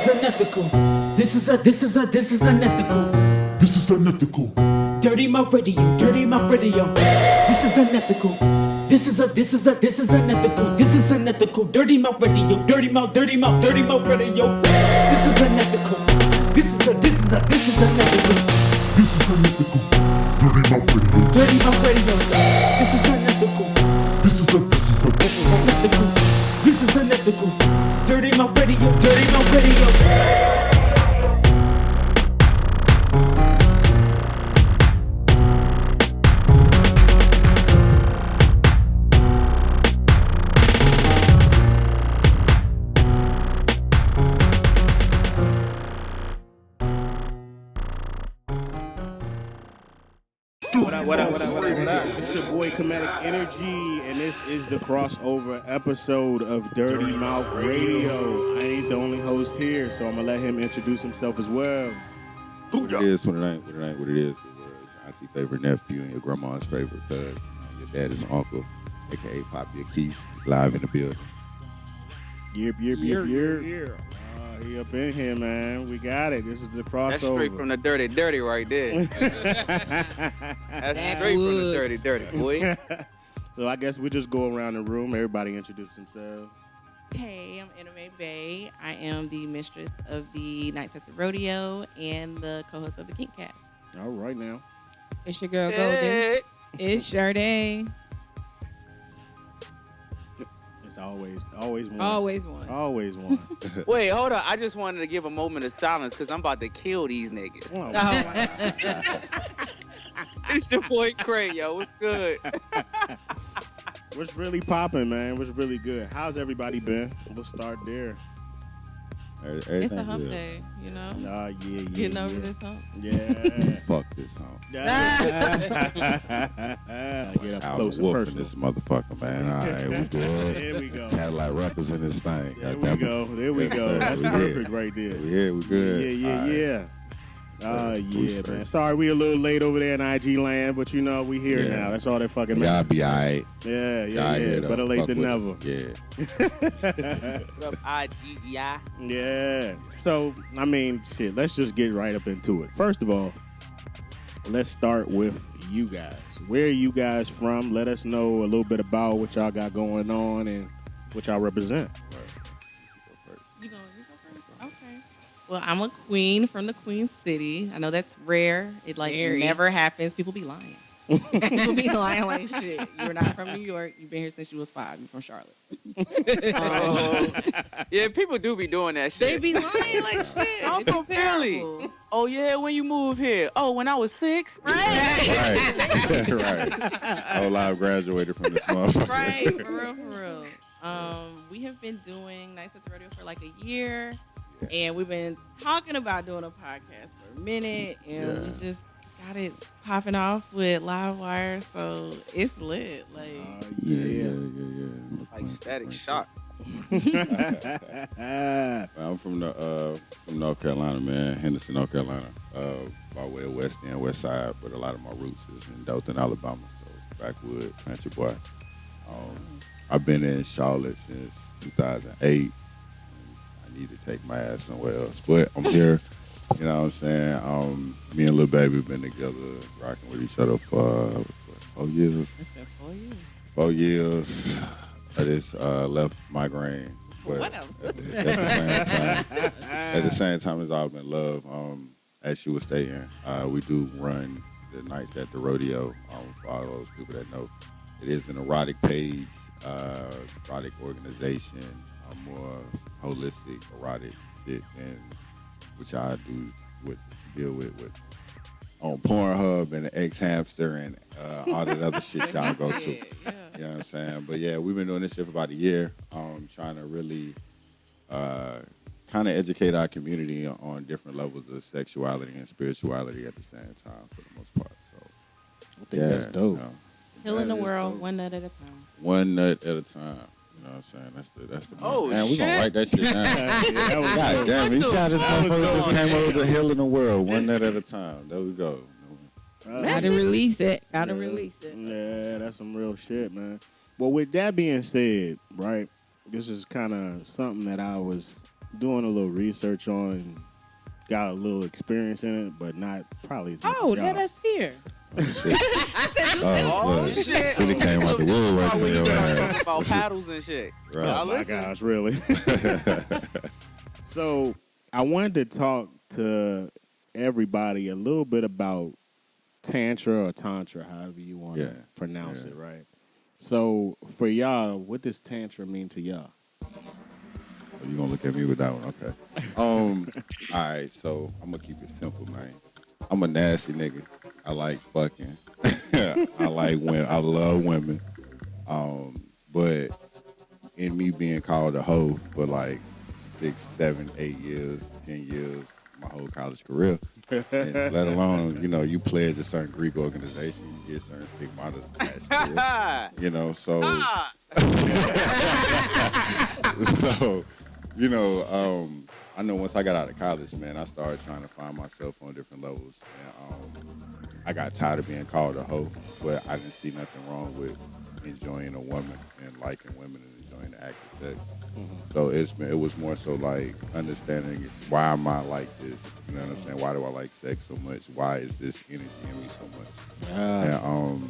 is unethical. This is unethical. This is unethical. Dirty mouth radio. This is unethical. This is unethical. This is unethical. Dirty mouth radio. Dirty mouth radio. This is unethical. This is unethical. This is unethical. Dirty mouth radio. This is unethical. This is unethical. This is unethical. Dirty mouth radio. What up? It's your boy Comedic Energy, and this is the crossover episode of Dirty Mouth Radio. I ain't the only host here, so I'm gonna let him introduce himself as well. What it is, what it ain't what it is. It's your auntie's favorite nephew and your grandma's favorite cousin. Your dad's uncle, aka Papi Equis, live in the building. Yep. He up in here, man. We got it. This is the crossover. That's straight from the dirty right there. That's straight from the dirty, boy. So I guess we just go around the room. Everybody introduce themselves. Hey, I'm Anime Bae. I am the mistress of the Nites at the Rodeo and the co-host of the Kinkcast. All right now. It's your girl Golden. It's Shabari. It's always one. Always one. Wait, hold on. I just wanted to give a moment of silence because I'm about to kill these niggas. Oh, It's your boy Cray, yo. What's good? What's really popping, man? What's really good? How's everybody been? We'll start there. It's a hump day, you know? Yeah. Getting over this hump. Yeah. Fuck this hump. Get up close and personal. This motherfucker, man. All right, we good. There we go. Cadillac Records in this thing. There we go. That's perfect right there. We good. Yeah. Man. Sorry, we a little late over there in IG land, but you know we here now. That's all that fucking Y'all matters. be all right. Yeah. Better late than never. Yeah. What up, IGGI? Yeah. So, I mean, shit, let's just get right up into it. First of all, let's start with you guys. Where are you guys from? Let us know a little bit about what y'all got going on and what y'all represent. You go first? Okay. Well, I'm a queen from the Queen City. I know that's rare. It never happens. People be lying. People be lying like shit. You're not from New York. You've been here since you was 5. You're from Charlotte. Yeah, people do be doing that shit. They be lying like shit. I'm from Philly. Oh, yeah, when you moved here. Oh, when I was 6? Right. Right. Oh, live graduated from this motherfucker. Right, for real. We have been doing Nites at the Radio for like a year. And we've been talking about doing a podcast for a minute, and we just got it popping off with Livewire, so it's lit. Like, Yeah. Like Static Shock. I'm from North Carolina, man. Henderson, North Carolina. By way of West End, West Side, but a lot of my roots is in Dothan, Alabama. So backwood, country boy. I've been in Charlotte since 2008. Need to take my ass somewhere else, but I'm here. You know what I'm saying? Me and Lil Baby been together, rocking with each other for 4 years. it's been 4 years. 4 years. I just left migraine, but at the same time, it's all been love. As you were stating, we do run the Nites at the Rodeo. For all those people that know, it is an erotic page, erotic organization. More holistic, erotic shit than which I do deal with on Pornhub and the X-Hamster and all that other shit y'all go to. Yeah. You know what I'm saying? But yeah, we've been doing this shit for about a year, trying to really kind of educate our community on different levels of sexuality and spirituality at the same time for the most part. So I think that's dope. You know, Healing the world one nut at a time. One nut at a time. You know what I'm saying? That's the Oh, man, we gonna shit. write that shit down. God damn it. You see how this motherfucker just came over the hill in the world, one nut at a time. There we go. Gotta release it. Yeah, that's some real shit, man. Well, with that being said, right, this is kind of something that I was doing a little research on and got a little experience in it, but not probably as much Oh, as y'all. let us hear. Oh, shit. Should have came out the woodwork When in you your guys talking ass. about paddles and shit. Right. Y'all Oh my listen. gosh, really? So I wanted to talk to everybody a little bit about Tantra or Tantra, however you want to pronounce it, right? So for y'all, what does Tantra mean to y'all? Oh, you gonna look at me with that one? Okay. All right, so I'm gonna keep it simple, man. I'm a nasty nigga. I like fucking. I like women. I love women. But in me being called a hoe for like 6, 7, 8 years, 10 years, my whole college career, and let alone, you pledge a certain Greek organization, you get certain stigmata attached to it. So I know once I got out of college, man, I started trying to find myself on different levels. And I got tired of being called a hoe, but I didn't see nothing wrong with enjoying a woman and liking women and enjoying the act of sex. So it was more so like understanding why am I like this? You know what I'm saying? Why do I like sex so much? Why is this energy in me so much? And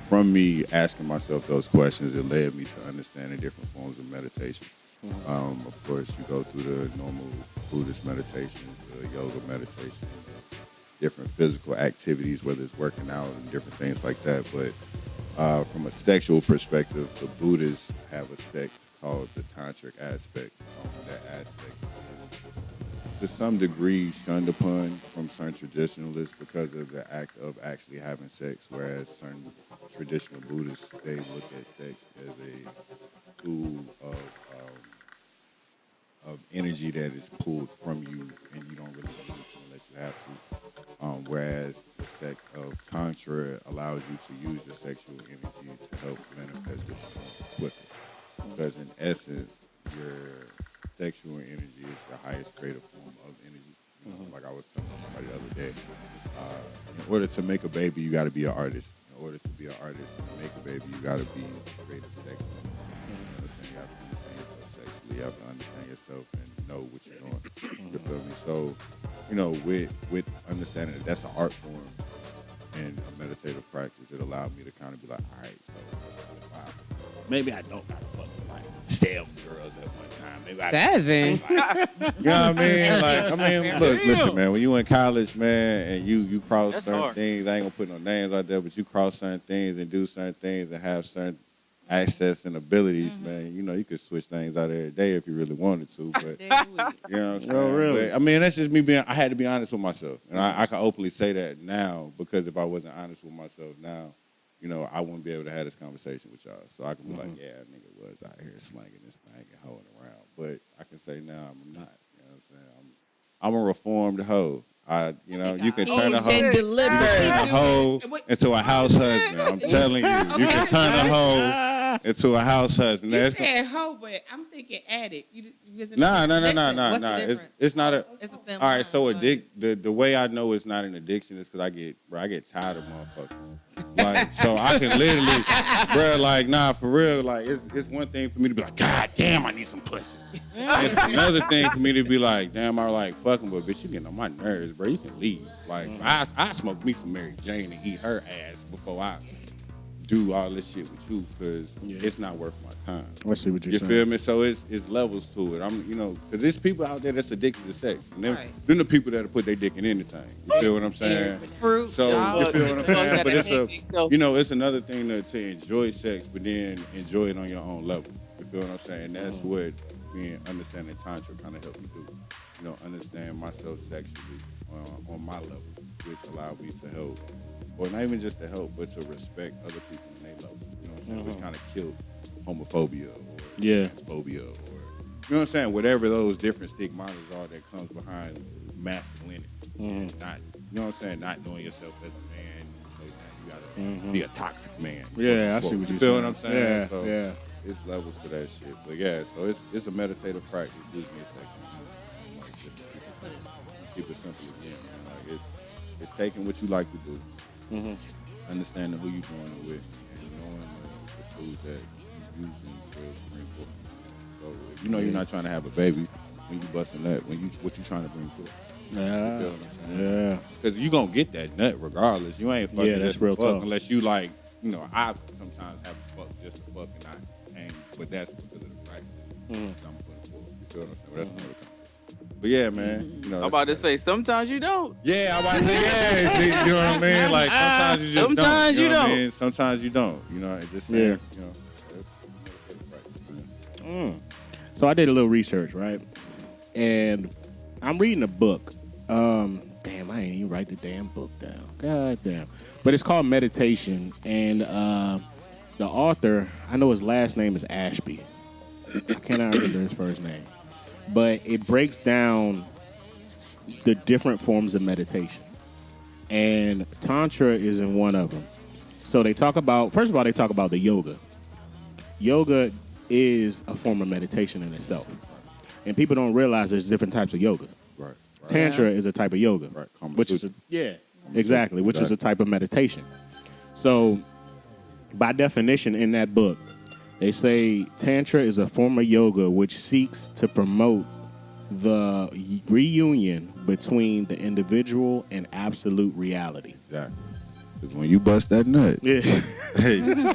from me asking myself those questions, it led me to understanding different forms of meditation. Of course, you go through the normal Buddhist meditation, the yoga meditation, different physical activities, whether it's working out and different things like that. But from a sexual perspective, the Buddhists have a sect called the tantric aspect. That aspect is to some degree shunned upon from certain traditionalists because of the act of actually having sex, whereas certain traditional Buddhists, they look at sex as a tool of energy that is pulled from you and you don't really need it unless you have to. Whereas the sect of Tantra allows you to use your sexual energy to help manifest what you want quicker. Because in essence, your sexual energy is the highest creative form of energy. Like I was telling somebody the other day, in order to make a baby, you got to be an artist. In order to be an artist and make a baby, you got to be creative sexually. You have to understand yourself sexually. You have to understand yourself and know what you're doing. You feel me? So, with understanding that that's an art form and a meditative practice, it allowed me to kind of be like, all right, so maybe I don't got to fuck with like 7 girls at one time. Maybe I 7. you know what I mean? Look, listen, man. When you in college, man, and you cross That's certain hard. things, I ain't gonna put no names out there, but you cross certain things and do certain things and have certain access and abilities, man. You could switch things out every day if you really wanted to, but you know what I'm saying? Oh, really? But, that's just me I had to be honest with myself, and I can openly say that now because if I wasn't honest with myself now, I wouldn't be able to have this conversation with y'all. So I can be like, yeah, nigga was out here slanging this thing and hoeing around. But I can say now I'm not. You know what I'm saying? I'm a reformed hoe. You can turn a hoe into a house husband. I'm telling you, you can turn a hoe into a house husband. You said hoe, but I'm thinking addict. No. What's the difference? It's not a. It's a thin All right, line. so the way I know it's not an addiction is because I get tired of motherfuckers. Like, so I can literally, bro, like, nah, for real, like, it's one thing for me to be like, God damn, I need some pussy. It's another thing for me to be like, damn, I like fucking, but bitch, you getting on my nerves, bro. You can leave. Like, I smoke me some Mary Jane and eat her ass before I do all this shit with you because it's not worth my time. I see what you're saying. You feel me? So it's levels to it. Because there's people out there that's addicted to sex. And then the people that'll put their dick in anything. You feel what I'm saying? Fruit. So you feel what I'm saying? But it's it's another thing to enjoy sex, but then enjoy it on your own level. You feel what I'm saying? That's what being understanding Tantra kind of helped me do. Understand myself sexually on my level, which allowed me to help, or not even just to help, but to respect other people on their level. You know what I'm saying? Which kind of killed homophobia or transphobia or, you know what I'm saying? Whatever those different stigmas are that comes behind masculinity. And not, you know what I'm saying? Not knowing yourself as a man. So you gotta be a toxic man. Yeah, I see what you're saying. You feel what I'm saying? Yeah, so yeah. It's levels to that shit. But yeah, so it's a meditative practice. Gives me a second. Like, just keep it simple again, man. Like, it's taking what you like to do, understanding who you're doing it with, and knowing the tools that you're using to bring forth. So if you're not trying to have a baby, when you bust a nut, what you trying to bring forth. Yeah. You feel what I'm saying? Yeah. Because you gonna get that nut regardless. You ain't fucking that's just real fuck talk. unless you like, I sometimes have to fuck just to fuck and I ain't, but that's because of the practice that I'm putting forth. You feel what I'm saying? Well, that's another conversation. But yeah, man. I'm about to say, sometimes you don't. Yeah, I'm about to say, yeah. You know what I mean? Like, sometimes you just Sometimes don't. you know what I don't. mean? Sometimes you don't. It just saying, that's another practice, man. So I did a little research, right? And I'm reading a book. Damn, I ain't even write the damn book down. God damn. But it's called Meditation. And the author, I know his last name is Ashby. I cannot remember his first name. But it breaks down the different forms of meditation. And Tantra is in one of them. So they talk about, first of all, they talk about the yoga. Yoga is a form of meditation in itself. And people don't realize there's different types of yoga. Right. Tantra is a type of yoga. Right. Which is exactly, which is a type of meditation. So by definition in that book, they say Tantra is a form of yoga which seeks to promote the reunion between the individual and absolute reality. Exactly. Because when you bust that nut,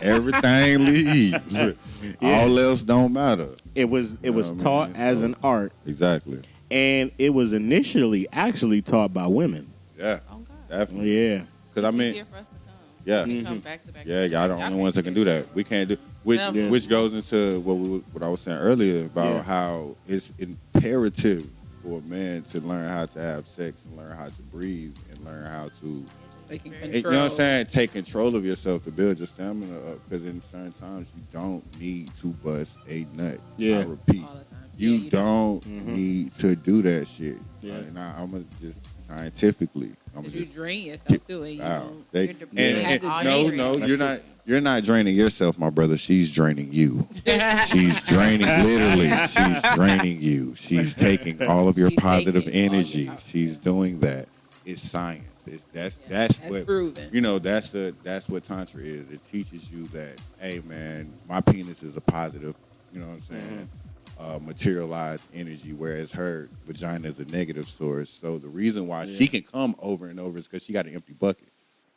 everything leaves. All else don't matter. It was taught as an art. Exactly. And it was initially actually taught by women. Yeah. Oh, God. Definitely. Yeah. Because I mean, Easier for us to come. yeah. We come back to back. Yeah, y'all the only ones that can do that. We can't do which goes into what I was saying earlier about how it's imperative for a man to learn how to have sex and learn how to breathe and learn how to Taking you know control. what I'm saying, take control of yourself to build your stamina up, because in certain times you don't need to bust a nut. Yeah. I repeat, All the time. you Yeah, don't need to do that shit. Yeah. And I'm gonna just scientifically, I'm Because gonna you just drain yourself too, and you wow. don't. They, you're depleted. and All no, your you're not draining yourself, my brother. She's draining you. She's draining, literally. She's draining you. She's taking all of your She's positive taking all your energy. positive. She's doing that. It's science. That's what proven. that's what Tantra is. It teaches you that, hey man, my penis is a positive, you know what I'm saying, materialized energy, whereas her vagina is a negative source. So the reason why she can come over and over is because she got an empty bucket.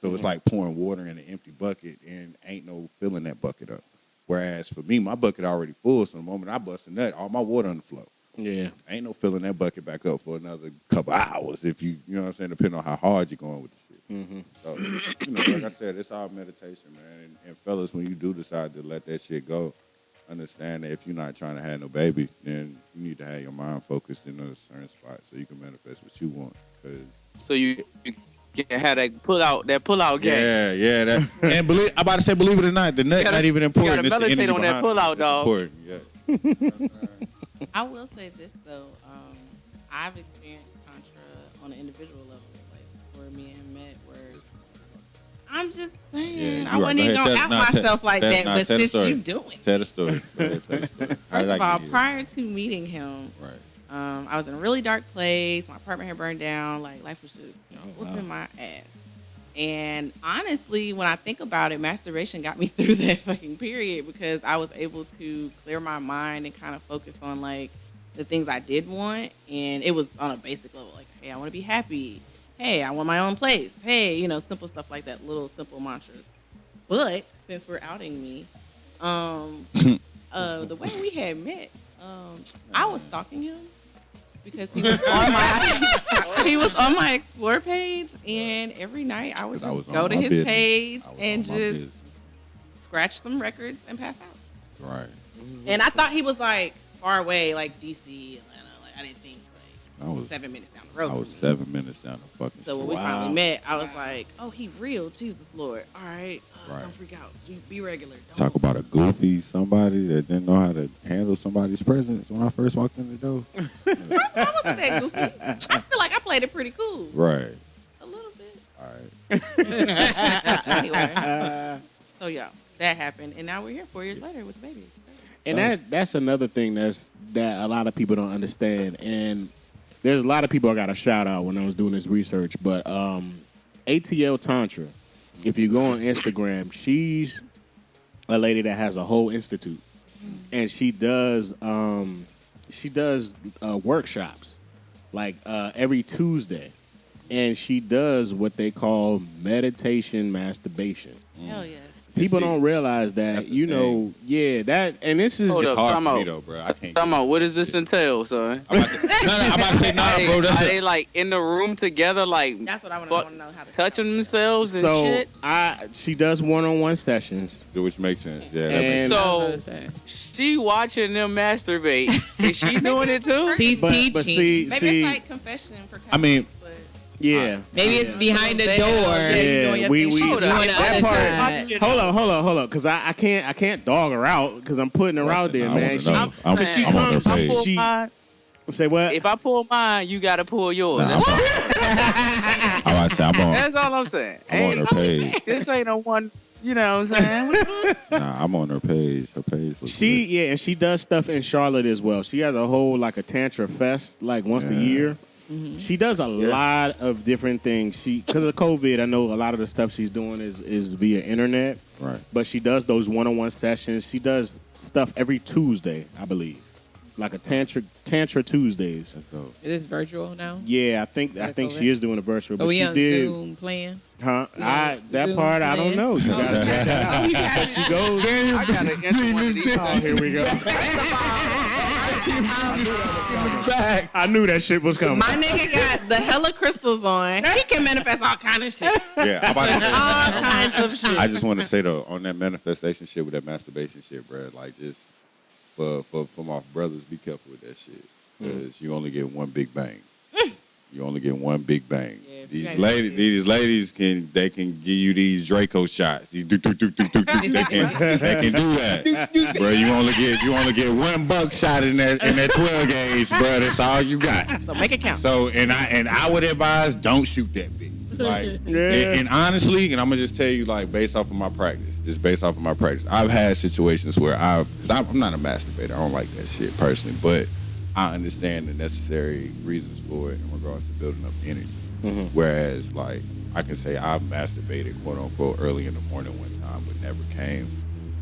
So it's like pouring water in an empty bucket and ain't no filling that bucket up. Whereas for me, my bucket already full, so the moment I bust a nut, all my water on the flow. Yeah. Ain't no filling that bucket back up for another couple hours if you know what I'm saying, depending on how hard you're going with the shit. So, like I said, it's all meditation, man. And fellas, when you do decide to let that shit go, understand that if you're not trying to have no baby, then you need to have your mind focused in a certain spot so you can manifest what you want. So you can have that pull out game. Yeah, that. And I'm about to say, believe it or not, the nut not even important. You gotta It's the meditate energy on that behind pull out, it. dog. It's important, yeah. I will say this though, I've experienced Tantra on an individual level, like where me and him met, where I'm just saying, Yeah, I you wasn't right. even Go gonna ahead. out Tell- myself like tell- that, nah, but tell the since story. you doing it. Tell the story. Tell the story. First of all, prior to meeting him, Right. I was in a really dark place. My apartment had burned down. Like life was just whooping my ass. And honestly, when I think about it, masturbation got me through that fucking period because I was able to clear my mind and kind of focus on like the things I did want. And it was on a basic level, like, hey, I want to be happy. Hey, I want my own place. Hey, simple stuff like that, little simple mantras. But since we're outing me, the way we had met, I was stalking him because he was on my explore page, and every night I would just go to his page and just scratch some records and pass out. Right. And I thought he was like far away, like DC, Atlanta. Like I didn't think like 7 minutes down the road. I was 7 minutes down the fucking So when we finally met, I was like, "Oh, he real, Jesus Lord! All right, don't freak out. Be regular. Don't Talk about a goofy somebody that didn't know how to handle somebody's presence when I first walked in the door. First, I wasn't that goofy. I feel like I played it pretty cool. Right. A little bit. All right. Anyway. So yeah, that happened, and now we're here 4 years later with the baby. And that's another thing that a lot of people don't understand. And there's a lot of people I got to shout out when I was doing this research. But ATL Tantra, if you go on Instagram, she's a lady that has a whole institute. And she does workshops like every Tuesday, and she does what they call meditation masturbation. Hell yes. People don't realize that, that, and this is Hold It's up, hard time for me out. though, bro. I can't. Talking about, what does this entail, son? I'm about to say, nah, bro. Are That's they like in the room together, like That's what I want to know how to touching themselves and so shit? she does one-on-one sessions. which makes sense. Yeah, that And- makes sense. So she watching them masturbate. Is she doing it too? She's teaching. But see, Maybe it's like confession for I mean, Catholics, but yeah. Maybe it's behind the door. you doing your we thing. She's Hold doing up. the that other part- side. Hold up, because I can't dog her out because I'm putting her out there, I man. wanna She, know. I'm cause she on her comes, page. Pull she mine. say what? If I pull mine, you gotta pull yours. Nah, I'm about to say, That's all I'm saying. I'm on her page. This ain't no one, you know what I'm saying? Nah, I'm on her page. Her page looks And she does stuff in Charlotte as well. She has a whole like a Tantra fest like once a year. She does a lot of different things. Because of COVID, I know a lot of the stuff she's doing is via internet. Right. But she does those one-on-one sessions. She does stuff every Tuesday, I believe, like a Tantra Tuesdays. Let's go. It is virtual now. Yeah, I think she is doing a virtual. So But we she on did, Zoom playing. huh? Yeah, That Zoom part I don't plan. know. You gotta check that out. You got She goes. I gotta enter one of these. Oh, here we go. I knew that shit was coming. My nigga got the hella crystals on. He can manifest all kind of shit. Yeah, I'm about to say. All kinds of shit. I just want to say though, on that manifestation shit with that masturbation shit, bro, like just for my brothers, be careful with that shit, because you only get one big bang. You only get one big bang. Yeah, These ladies can give you these Draco shots. They can do that, bro. You only get one buck shot in that 12 gauge, bro. That's all you got. So make it count. So and I would advise, don't shoot that bitch. Like, Yeah. and honestly, and I'm gonna just tell you, like, based off of my practice, I've had situations where because I'm not a masturbator. I don't like that shit personally, but I understand the necessary reasons for it in regards to building up energy. Whereas, like, I can say I masturbated, quote unquote, early in the morning one time, but never came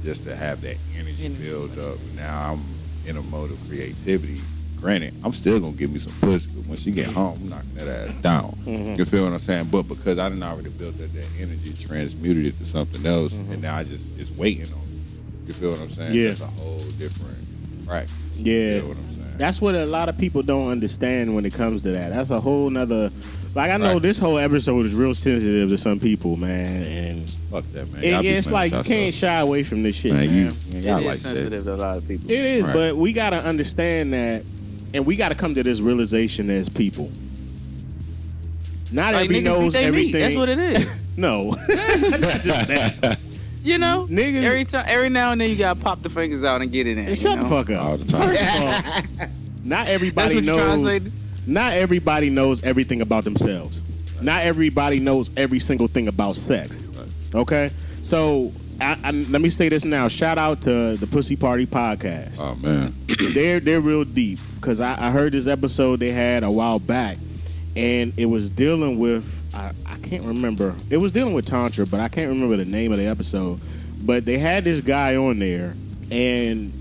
just to have that energy build up. Now I'm in a mode of creativity. Granted, I'm still gonna give me some pussy, but when she get home, I'm knocking that ass down. You feel what I'm saying? But because I didn't already built up that energy, transmuted it to something else, and now it's waiting on me. You feel what I'm saying? Yeah. That's a whole different practice. Yeah. You feel what I'm saying? That's what a lot of people don't understand when it comes to that. That's a whole nother. Like, I know Right. this whole episode is real sensitive to some people, man, and Fuck that, man. Y'all be it's playing like you with can't yourself. shy away from this shit, Man, man. y'all It like is sensitive that. to a lot of people. It is, Right. but we gotta understand that, and we gotta come to this realization as people. Not Like, everybody niggas knows beat they meat. everything. That's what it is. No, not just that. You know, Niggas- every now and then you gotta pop the fingers out and get in there. Shut you the know? fuck up. All the time. First of all, not That's everybody what you're trying knows. to say. Not everybody knows everything about themselves. Not everybody knows every single thing about sex. Okay, so let me say this now. Shout out to the Pussy Party podcast. Oh man. They're real deep, because I heard this episode they had a while back, and it was dealing with I can't remember. It was dealing with Tantra, but I can't remember the name of the episode. But they had this guy on there, and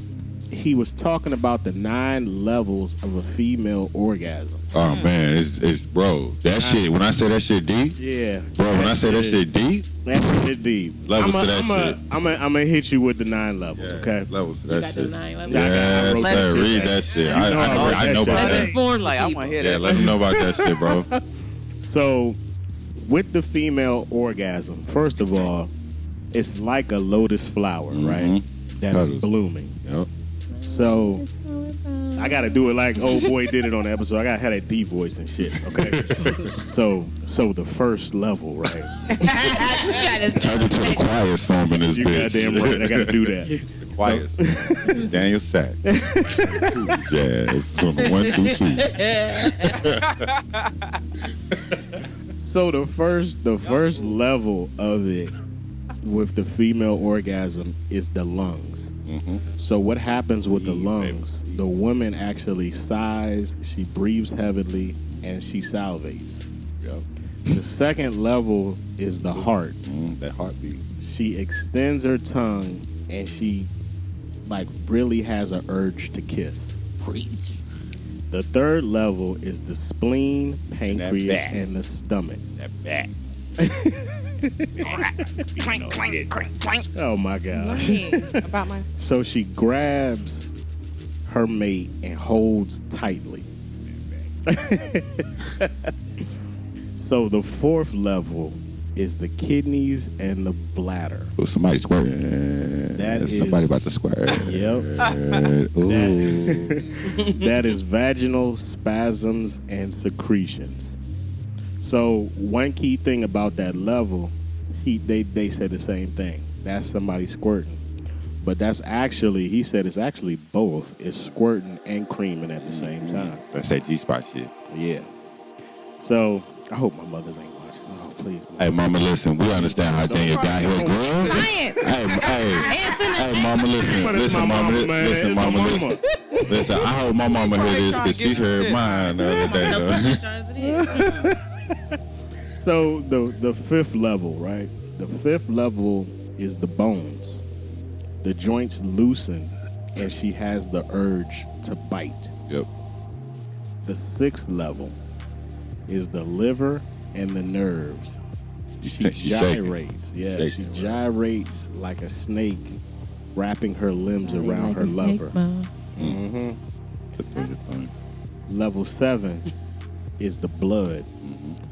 he was talking about the 9 levels of a female orgasm. Oh man, it's bro. That shit. When I say that shit deep, Yeah, bro. When I say that shit deep, that's shit deep. Levels to that shit. I'm gonna hit you with the 9 levels. yeah, Okay. it's levels to You that got the shit. 9 levels. I Yes, wrote sir. that shit Read down. that shit. You know I wrote I know that about shit that. Let's inform Like, the I people. want to hear Yeah, that. let them know about that shit, bro. So, with the female orgasm, first of all, it's like a lotus flower, right? That is Petals. blooming. Yep. So, I got to do it like old boy did it on the episode. I got to have that deep voice and shit. Okay. so the first level, right? Turn it to the quiet storm in this You bitch. goddamn right. I got to do that. The quiet storm. Daniel Sack. Jazz. On the 1, 2, 2. So the first level of it with the female orgasm is the lungs. So what happens with the lungs? The woman actually sighs, she breathes heavily, and she salivates. Yep. The second level is the heart. That heartbeat. She extends her tongue, and she like really has an urge to kiss. The third level is the spleen, pancreas, back. and the stomach. That back. Clank, clank, clank, clank. Oh my gosh. Learning about my. So she grabs her mate and holds tightly. So the fourth level is the kidneys and the bladder. Oh, somebody squirting. That is- somebody about to squirt. Yep. Ooh. That is vaginal spasms and secretions. So one key thing about that level, they said the same thing. That's somebody squirting. But that's actually, he said it's actually both. It's squirting and creaming at the same time. That's that G-spot shit. Yeah. So I hope my mothers ain't watching. Oh, please. Hey, mama, listen. We understand how Daniel got here, girl. Science. Hey, mama, listen. But it's Listen, my mama. mama, man. Listen, It's my mama. mama. Listen, I hope my mama heard this because she heard mine the other day. No though. questions as it is. So the fifth level, right? The fifth level is the bones. The joints loosen, and she has the urge to bite. Yep. The sixth level is the liver and the nerves. She She's shaking. gyrates. Yeah, she Shaking, gyrates like a snake, wrapping her limbs around her lover. Mm-hmm. Level 7 is the blood.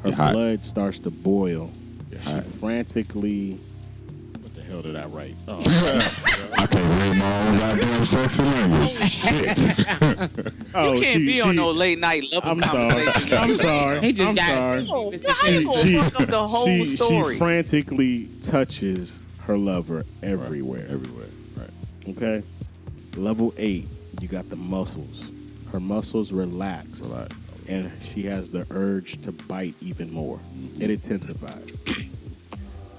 Her You're hot. blood starts to boil. She hot. frantically. What the hell did I write? Oh, I can't read my own goddamn sexual language. Shit. oh, You can't be on no late night level I'm conversation. sorry. I'm sorry. He just I'm got it. sorry. How you gonna fuck up the whole she story? frantically touches her lover everywhere. Everywhere. Right. Okay. Level 8, you got the muscles. Her muscles relax, and she has the urge to bite even more. It intensifies.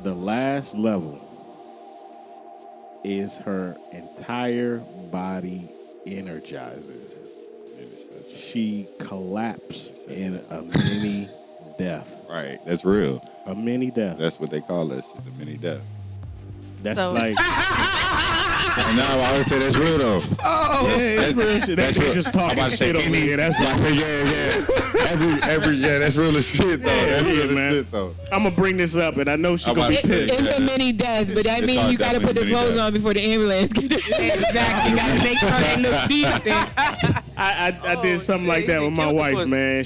The last level is her entire body energizes. She collapsed in a mini death. Right. That's real. A mini death. That's what they call that shit, the mini death. That's So- like, And now I would say that's real though. yeah, it's real shit. That's real. just I'm talking about to say shit over here. That's like, yeah. That's real as shit though. That's yeah, real man. as shit though. I'm gonna bring this up, and I know she's I'm gonna be about to say- pissed. It's a mini death, but that It's means all you gotta put the definitely clothes mini on before the ambulance get there. Exactly. You gotta make sure they look decent. I did something like that Jay, with he my killed the wife, pussy. man.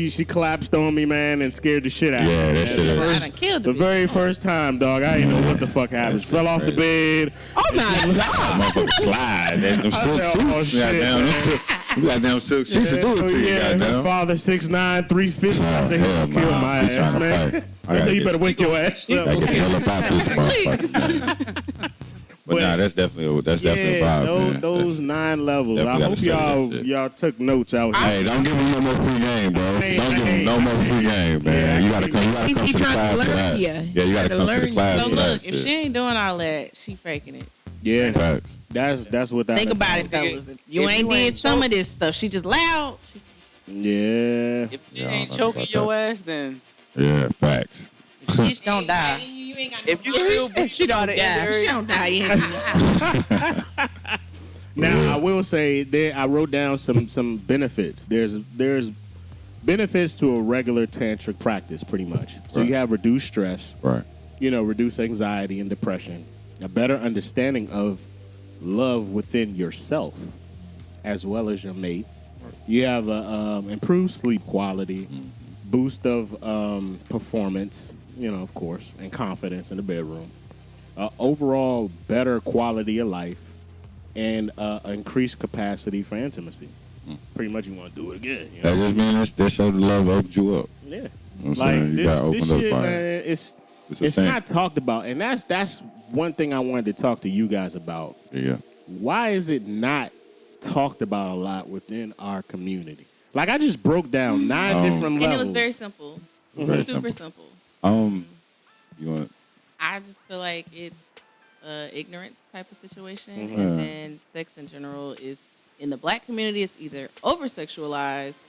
She collapsed on me, man, and scared the shit out of me. Yeah, that man. shit The is- I done first- killed The the very first time, dog, I didn't know what the fuck happened. Fell off the bed. Oh my god! Motherfucker slide. Them silk said, oh, suits. shit, Goddamn, man. you goddamn silk sheets to do it to you, yeah, her goddamn. father 6'9", 350. I said, Hell he'll kill nah, my he ass, tryna man. fight. I said, you better wake your ass up. Gotta get the hell up out this motherfucker. But nah, that's definitely a vibe, man. those 9 levels. I Definitely hope gotta study that shit. y'all took notes out here. Hey, don't give him no more free game, bro. Hey, Don't give hey, him no more free game, man. You gotta come He to the trying to class for learn that. you. Yeah, you gotta come to the learn class So for that look, if she shit. ain't doing all that, she faking it. Yeah, Facts. that's what that. Think about it, fellas. If you If ain't you did ain't some of this stuff, she just loud. Yeah. If she Yeah, I ain't don't know choking about your that. ass, then Yeah, facts. She's gonna die. if you still She don't die. She don't die yet. Now I will say that I wrote down some benefits. There's benefits to a regular tantric practice, pretty much. So you have reduced stress, Right. reduced anxiety and depression, a better understanding of love within yourself as well as your mate. You have a improved sleep quality, boost of performance, of course, and confidence in the bedroom. Overall, better quality of life, and increased capacity for intimacy. Pretty much, you want to do it again. That just means that show the love opened you up. Yeah. You know what I'm saying? You gotta this open up shit, by man, It's a it's thing. not talked about, and that's one thing I wanted to talk to you guys about. Yeah. Why is it not talked about a lot within our community? Like I just broke down 9 different levels. And it was very simple. Very Super simple. You want? I just feel like it's ignorance type of situation, Mm-hmm. and then sex in general is in the black community. It's either over sexualized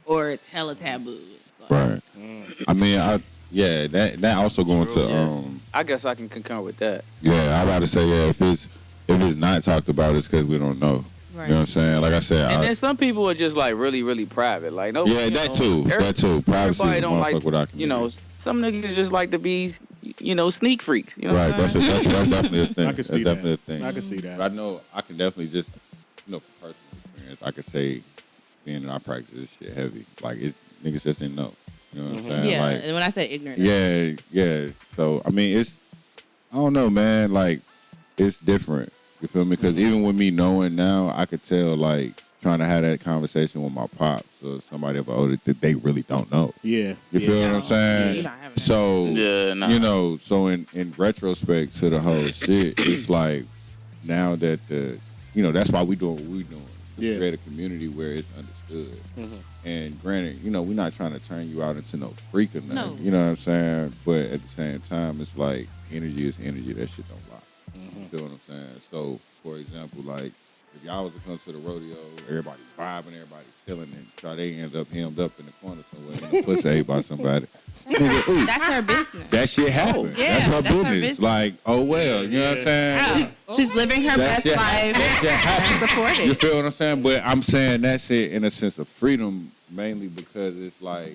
or it's hella taboo. Like, Right. I mean, that also going to I guess I can concur with that. yeah. I about to say if it's not talked about, it's because we don't know. You know what I'm saying? Like I said, And then some people are just like really, really private. Like no, yeah, that too. Privacy Everybody is a don't like, motherfucker without community. you know, some niggas just like to be, you know, sneak freaks. You know Right, what I'm saying? that's definitely a thing. I can see that's definitely that. a thing. I can see that. But I know I can definitely just, you know, from personal experience, I could say being in our practice, this shit heavy. Like niggas just didn't know. You know what I'm saying? Yeah, Like, and when I said ignorant, yeah. So I mean, I don't know, man. Like, it's different. You feel me? Because even with me knowing now, I could tell, like, trying to have that conversation with my pops or somebody of older that they really don't know. Yeah. You feel what I'm saying? You're not having that. So, nah. you know, so in retrospect to the whole shit, it's like now that you know, that's why we doing what we doing. To create a community where it's understood. And granted, you know, we're not trying to turn you out into no freak or nothing. No. You know what I'm saying? But at the same time, it's like energy is energy. That shit don't lie. You feel what I'm saying? So, for example, like, if y'all was to come to the rodeo, everybody vibing, everybody chilling, and try they end up hemmed up in the corner somewhere and the pussy ate by somebody. Nigga, ooh, that's her business. that shit happened. yeah, that's her that's her business. business. Like, oh well, you know what I'm saying? She's living her best life and support You it. feel what I'm saying? But I'm saying that's it in a sense of freedom, mainly because it's like,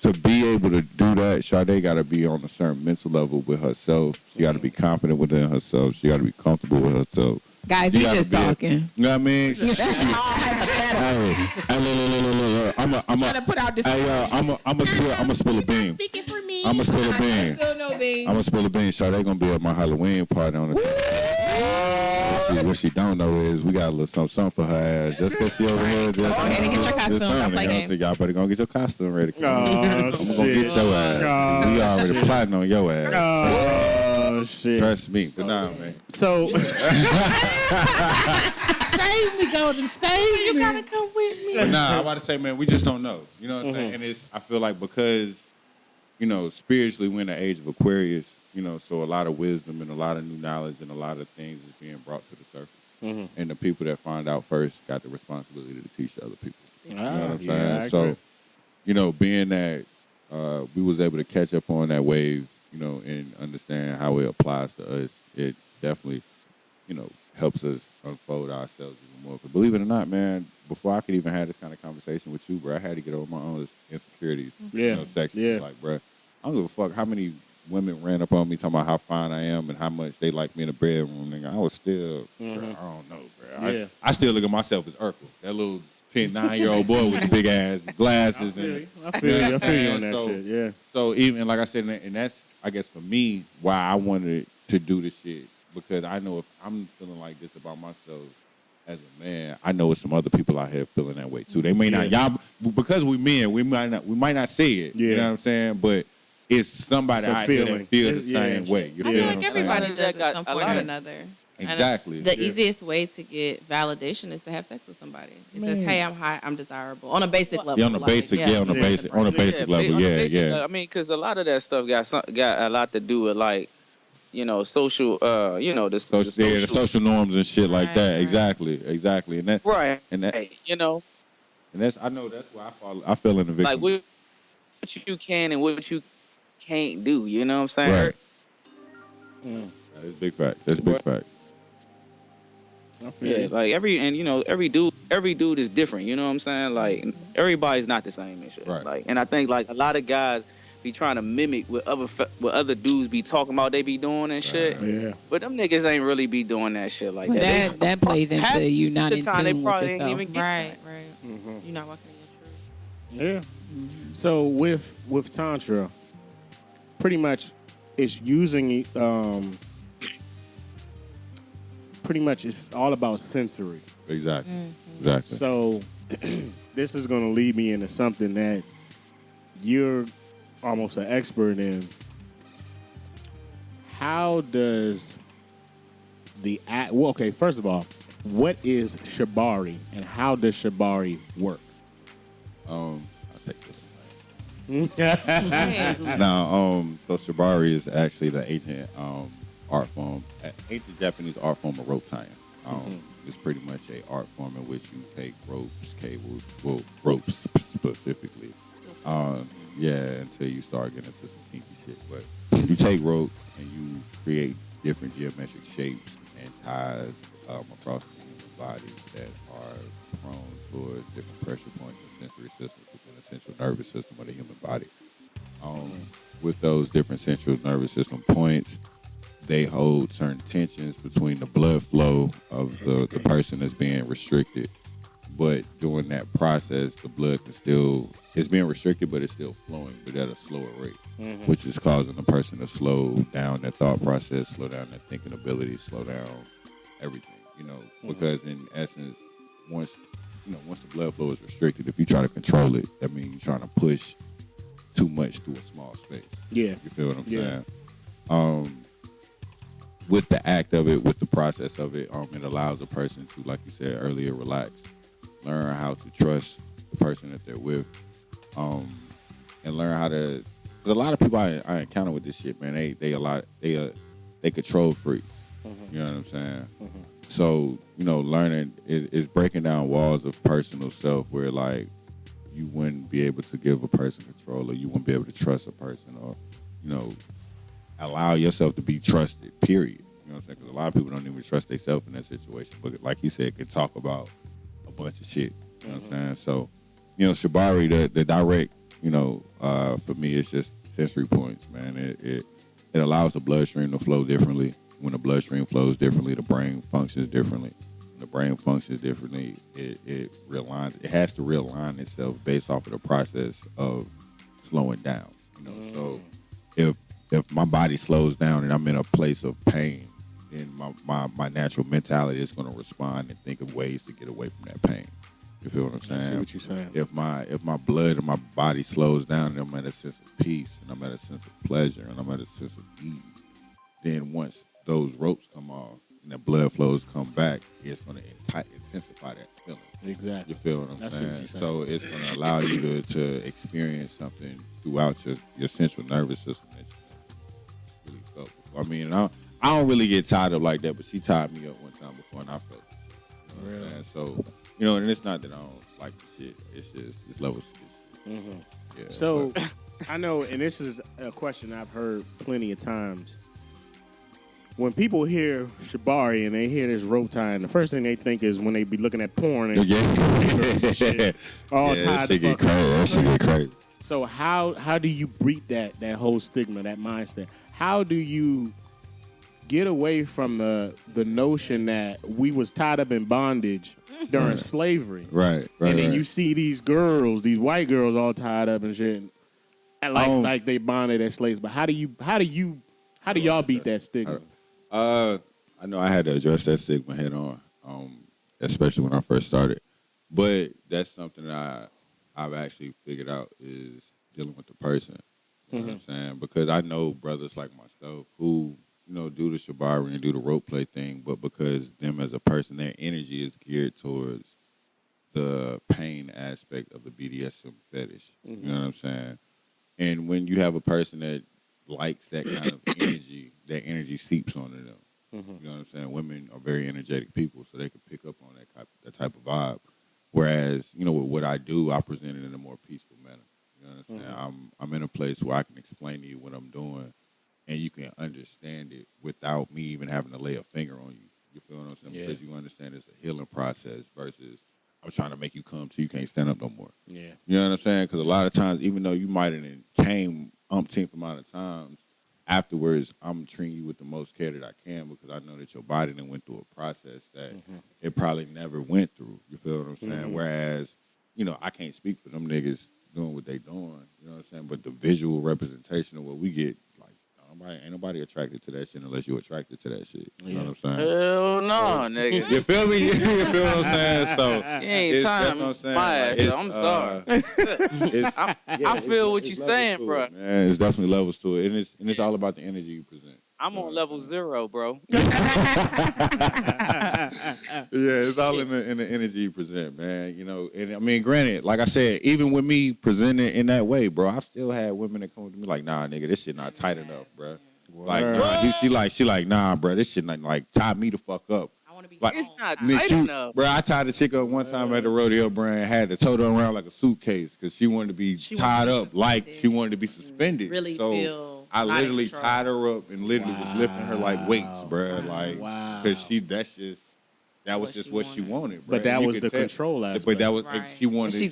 to be able to do that, Sade got to be on a certain mental level with herself. She got to be confident within herself. She got to be comfortable with herself. Guys, She you gotta just be talking. You know what I mean? I'm to put out this. gonna spill a bean. Speaking for me. I'm gonna spill a bean. Still no bean. I'm gonna spill a bean. Sade gonna be at my Halloween party on the. What she don't know is we got a little something for her ass. Just because she over here. Just, ahead and get your costume. Don't play games. Y'all better go get your costume ready. Oh, I'm gonna get your ass. Oh, We already plotting on your ass. Oh shit. Trust me. But nah, man. So Save me, Golden. Save You me. gotta come with me. But nah, I want to say, man, we just don't know. You know what I'm saying? And I feel like because, you know, spiritually we're in the age of Aquarius, you know, so a lot of wisdom and a lot of new knowledge and a lot of things is being brought to the surface. And the people that find out first got the responsibility to teach the other people. You know what I'm saying? I So, agree. you know, being that we was able to catch up on that wave, you know, and understand how it applies to us, it definitely, you know, helps us unfold ourselves even more. Because believe it or not, man, before I could even have this kind of conversation with you, bro, I had to get over my own insecurities. Yeah. You know, sexually. Like, bro, I don't give a fuck how many women ran up on me talking about how fine I am and how much they like me in the bedroom. Nigga, I was still, bro, I don't know, bro. Yeah. I still look at myself as Urkel, that little 9-year-old boy with the big ass glasses. I feel you on that So- shit. Yeah. So even like I said, and that's I guess for me why I wanted to do this shit, because I know if I'm feeling like this about myself as a man, I know it's some other people out here feeling that way too. They may not, y'all, because we men, we might not say it. Yeah. You know what I'm saying? But it's somebody It's a out there feeling. that feel the Yeah. same way. You I feel feel what like I'm everybody saying? does at Got some a point lot or of- another. Exactly. The easiest way to get validation is to have sex with somebody. It says, "Hey, I'm hot. I'm desirable." On a basic level. Yeah, on the like, basic, on the basic on level, the yeah, basic, yeah. I mean, because a lot of that stuff got a lot to do with like, you know, social, you know, the So yeah, the social norms and shit like that. Right. Exactly, and that, right, and that, you know, and that's I know that's why I fell in the victim. like what you can and what you can't do. You know what I'm saying? Right. That's big fact. That's big fact. Yeah, like every dude is different. You know what I'm saying? Like everybody's not the same and shit. Right. Like, and I think like a lot of guys be trying to mimic what other dudes be talking about they be doing and shit. Yeah. But them niggas ain't really be doing that shit like But that. that plays half into you not the in time they tune with probably ain't yourself. even get Right, that. right. You're not walking in your truth. Yeah. So with Tantra, pretty much it's using pretty much it's all about sensory. Exactly. Exactly. So this is going to lead me into something that you're almost an expert in. How does well, okay, first of all, what is Shabari and how does Shabari work? I'll take this Hey. one. Now, so Shabari is actually the ancient art form, ancient Japanese art form of rope tying. It's pretty much a art form in which you take ropes, cables, well, ropes specifically. Until you start getting into some kinky shit. But you take ropes and you create different geometric shapes and ties across body that are prone toward different pressure points and sensory systems within the central nervous system of the human body. With those different central nervous system points, they hold certain tensions between the blood flow of the person that's being restricted. But during that process, the blood it's being restricted, but it's still flowing, but at a slower rate, which is causing the person to slow down their thought process, slow down their thinking ability, slow down everything, because in essence, once the blood flow is restricted, if you try to control it, that means you're trying to push too much through a small space. Yeah. You feel what I'm saying? With the act of it, with the process of it, it allows a person to, like you said earlier, relax, learn how to trust the person that they're with, and learn how to. Because a lot of people I encounter with this shit, man, they control freaks. You know what I'm saying? So learning is breaking down walls of personal self where like you wouldn't be able to give a person control, or you wouldn't be able to trust a person, or allow yourself to be trusted, period. You know what I'm saying? Because a lot of people don't even trust themselves in that situation. But like he said, can talk about a bunch of shit. You know what I'm saying? So, Shabari, the direct, for me, it's just sensory points, man. It allows the bloodstream to flow differently. When the bloodstream flows differently, the brain functions differently. When the brain functions differently, it realigns. It has to realign itself based off of the process of slowing down. So if my body slows down and I'm in a place of pain, then my natural mentality is going to respond and think of ways to get away from that pain. You feel what I'm saying? I see what you're saying. If my blood and my body slows down and I'm at a sense of peace and I'm at a sense of pleasure and I'm at a sense of ease, then once those ropes come off and the blood flows come back, it's going to intensify that feeling. Exactly. You feel what I'm saying? What you're saying? So it's going to allow you to experience something throughout your central nervous system that you really felt before. I mean, I don't really get tied up like that, but she tied me up one time before and I felt it. You know what I'm saying? So, and it's not that I don't like the shit. It's just, it's levels to this shit. Yeah, so, I know, and this is a question I've heard plenty of times. When people hear Shabari and they hear this rope tying, the first thing they think is when they be looking at porn and shit, all tied the fuck up. That shit get crazy. So how do you break that whole stigma, that mindset? How do you get away from the notion that we was tied up in bondage during slavery? Right. And then you see these girls, these white girls all tied up and shit. And like they bonded as slaves. But how do y'all beat that stigma? I know I had to address that stigma head on, especially when I first started. But that's something that I've actually figured out is dealing with the person. You know what I'm saying? Because I know brothers like myself who, do the Shabari and do the rope play thing, but because them as a person, their energy is geared towards the pain aspect of the BDSM fetish. You know what I'm saying? And when you have a person that likes that kind of energy, that energy seeps onto them. You know what I'm saying? Women are very energetic people, so they can pick up on that type of vibe. Whereas, with what I do, I present it in a more peaceful manner. You know what I'm saying? I'm in a place where I can explain to you what I'm doing, and you can understand it without me even having to lay a finger on you. You feel what I'm saying? Yeah. Because you understand it's a healing process versus I'm trying to make you come till you can't stand up no more. Yeah. You know what I'm saying? Because a lot of times, even though you might have came umpteenth amount of times, afterwards, I'm treating you with the most care that I can because I know that your body done went through a process that it probably never went through. You feel what I'm saying? Whereas, I can't speak for them niggas doing what they doing. You know what I'm saying? But the visual representation of what we get, like, ain't nobody attracted to that shit unless you're attracted to that shit. You know what I'm saying? Hell no, nigga. You feel me? You feel what I'm saying? So You ain't that's time what I'm saying. my ass. Like, I'm sorry. I feel what you're saying, bro. Man, it's definitely levels to it, and it's all about the energy you present. I'm on level 0, bro. Yeah, it's all in the energy you present, man. And I mean, granted, like I said, even with me presenting in that way, bro, I've still had women that come to me like, nah, nigga, this shit not tight enough, bro. Like, nah, she like, nah, bro, this shit not like tie me the fuck up. I want to be. Like, It's not tight enough. Bro, I tied the chick up one time at the rodeo brand, had to tote her around like a suitcase because she wanted to be tied up like she wanted to be suspended. Really so feel I literally control. tied her up and literally was lifting her like weights, bro. Like, because that's just That was just what she wanted, bro. But that You was could the tell. control aspect. But that was Right. she wanted. And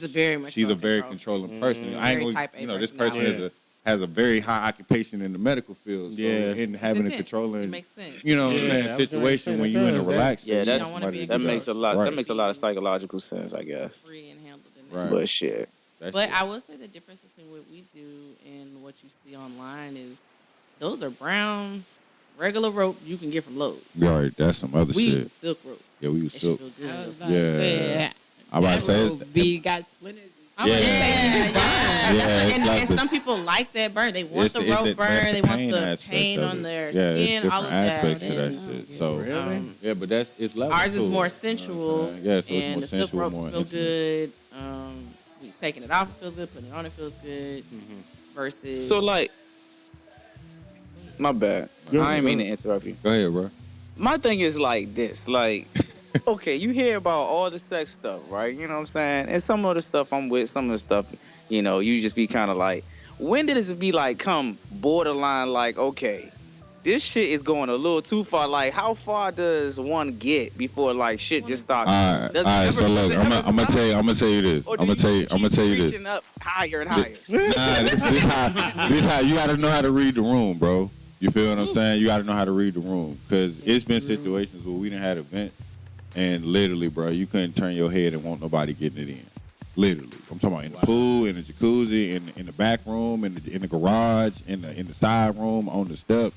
she's a very controlling person. I ain't Very gonna, type A this person personality. has a very high occupation in the medical field. So Yeah. in having a intense. controlling, It makes sense. you know what I'm Yeah, saying, I was gonna situation say when that you in a does. relaxed Yeah, state, that- don't wanna be That makes a lot. Right. That makes a lot of psychological sense, I guess. Free and handled in that. Right. But shit. But I will say the difference between what we do and what you see online is those are brown, regular rope you can get from Lowe's. right, that's some other We use shit. the silk rope. Yeah, we was That so. shit feel I good. was about Yeah. to say, I'm about to say that it's- road B got splinters. I'm Yeah. gonna say Yeah, it's and, like and the- some people like that burn. They want the it's rope that's burn. the They want pain the aspect pain of on it. their Yeah, it's skin. All different of that. aspects of that shit. So yeah, but it's level. Ours is to more it, sensual, you know what I'm saying? Yeah, so it's and more the silk sensual, ropes more feel intimate. good. We taking it off, it feels good. Putting it on, it feels good. Versus So like, my bad. I ain't mean to interrupt you. Go ahead, bro. My thing is like this, like, okay, you hear about all the sex stuff, right? You know what I'm saying? And some of the stuff I'm with, some of the stuff, you just be kind of like, when did it be like come borderline like, okay, this shit is going a little too far. Like, how far does one get before like shit just starts? All right. So look, I'm gonna tell you this. I'm gonna tell you this. Reaching up higher and higher. This how you gotta know how to read the room, bro. You feel what I'm saying? You gotta know how to read the room, because it's been situations where we done had events and literally, bro, you couldn't turn your head and want nobody getting it in. Literally, I'm talking about in the pool, in the jacuzzi, in the back room, in the garage, in the side room, on the step.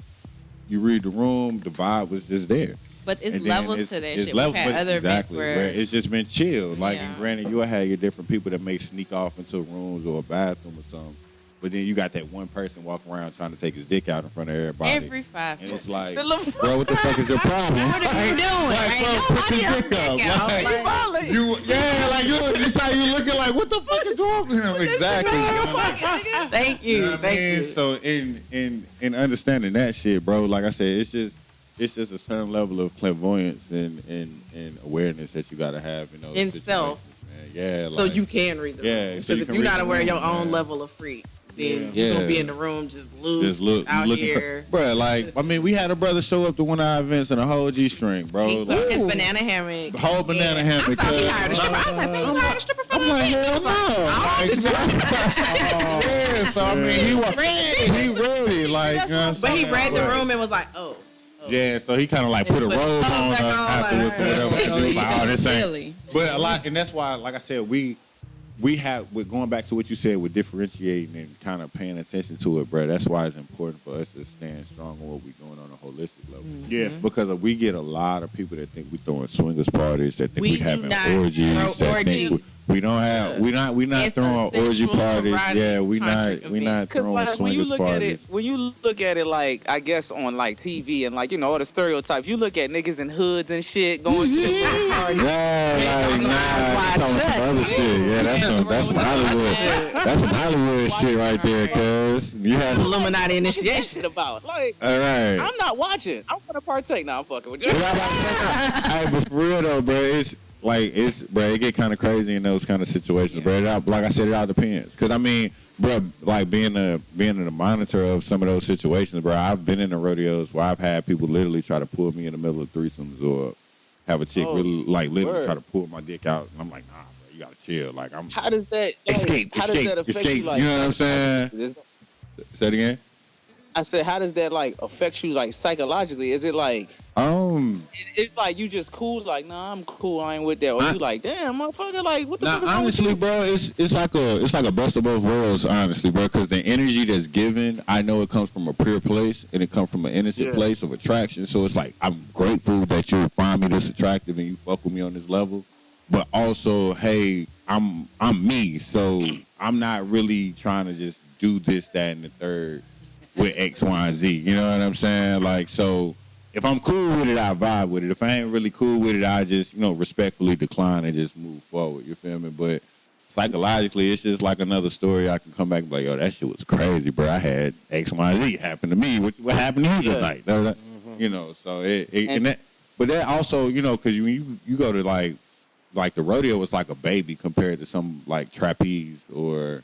You read the room, the vibe was just there. But it's And then levels it's- to that it's shit. levels, We've had but other events exactly, where it's just been chill. Like, Yeah. and granted, you'll have your different people that may sneak off into rooms or a bathroom or something. But then you got that one person walking around trying to take his dick out in front of everybody. every 5 and minutes. it's like, bro, what the fuck is your problem? What are you doing? Like, Ain't bro, put nobody your else dick up. dick out. Like, Like, you saw you looking like, what the fuck is wrong with him? Exactly. Thank you. You know what I Thank mean? you. So in understanding that shit, bro, like I said, it's just a certain level of clairvoyance and awareness that you gotta have in those In situations, self. man. Yeah, So like, you can read the room. Yeah, so Because you if can you're read not the aware of your room, own man. level of freak, then Yeah. you're going to be in the room just loose just look out looking here. bro. Like, I mean, we had a brother show up to one of our events in a whole G-string, bro. He put Like, his banana hammock. the whole banana hammock. I thought he cuz. hired a stripper. I was like, man, you hired a stripper for I'm this like, thing? hell no. Yeah, so I mean, he ready, like, you know what I'm But he saying? read the But- room and was like, oh. Yeah, so he kind of like put a Put robe the on back on, afterwards or like, whatever. He was like, oh, this ain't. Really? But a lot, and that's why, like I said, we have, with going back to what you said with differentiating and kind of paying attention to it, bro. That's why it's important for us to stand strong on what we're doing on a holistic level. Yeah. Because we get a lot of people that think we throwing swingers parties, that think We we do having not orgies, throw that think orgies. we don't have, we not It's a throwing orgy sensual, parties. erotic, Yeah, we tantric not Cause throwing like when you swingers look parties. at it, when you look at it like I guess on like TV and like all the stereotypes, you look at niggas in hoods and shit going to the party. Yeah, like, nah, some other shit. Yeah, that's some Hollywood. That's some Hollywood shit right there, cuz. You have Illuminati That initiation. shit about like all right. I'm not watching. I'm gonna partake now. I'm fucking with you. Hey, but for real though, bro, it get kind of crazy in those kind of situations, bro. Like I said, it all depends. Cause I mean, bro, like being the monitor of some of those situations, bro. I've been in the rodeos where I've had people literally try to pull me in the middle of threesomes or have a chick literally word. try to pull my dick out, and I'm like, nah, bro, you gotta chill. Like I'm How does that escape, how does that affect escape. you? Like, You know what I'm saying? Say it again. I said, how does that like affect you like psychologically? Is it like it's like you just cool, like nah, I'm cool, I ain't with that, or you like damn, motherfucker, like what the fuck is wrong with honestly, you? bro, it's like a best of both worlds, honestly, bro. Because the energy that's given, I know it comes from a pure place and it comes from an innocent place of attraction. So it's like I'm grateful that you find me this attractive and you fuck with me on this level. But also, hey, I'm me, so I'm not really trying to just do this, that, and the third with X, Y, and Z. You know what I'm saying? Like, so if I'm cool with it, I vibe with it. If I ain't really cool with it, I just, respectfully decline and just move forward. You feel me? But psychologically, it's just like another story. I can come back and be like, yo, that shit was crazy, bro. I had X, Y, and Z happen to me. What happened to you tonight? So but that also, because when you go to like the rodeo was like a baby compared to some like trapeze or